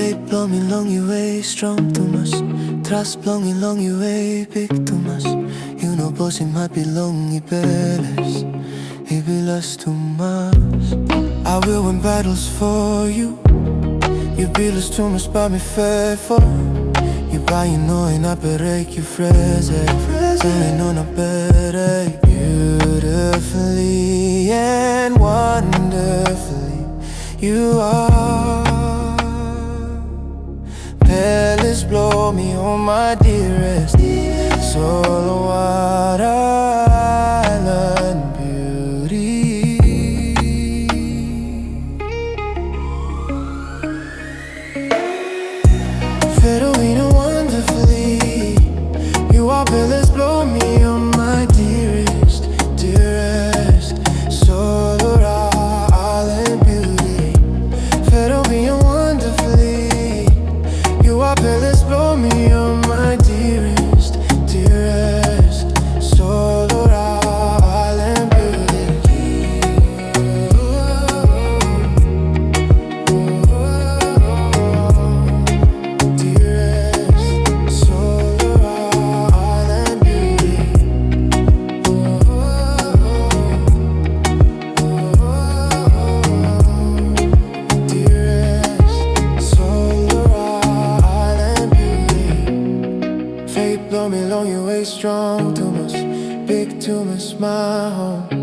Faith blow me long your way, strong too much. Trust blow me long your way, big too much. You know boss him happy long he beles, he be lost too much. I will win battles for you. You be lost too much by me faithful. You buy you know and I break you phrase I know not better. Beautifully and wonderfully you are. Palace blow me on my dearest. Solo water island beauty. Fedorina wonderfully you are. Palace blow me on my dearest, dearest. Solo island beauty. Fedorina wonderfully you are. Palace blow me on my dearest, dearest. Solo island beauty. Dearest, solo island beauty. Dearest, solo island beauty. Faith blow me long your way, strong too much, big too much, my home.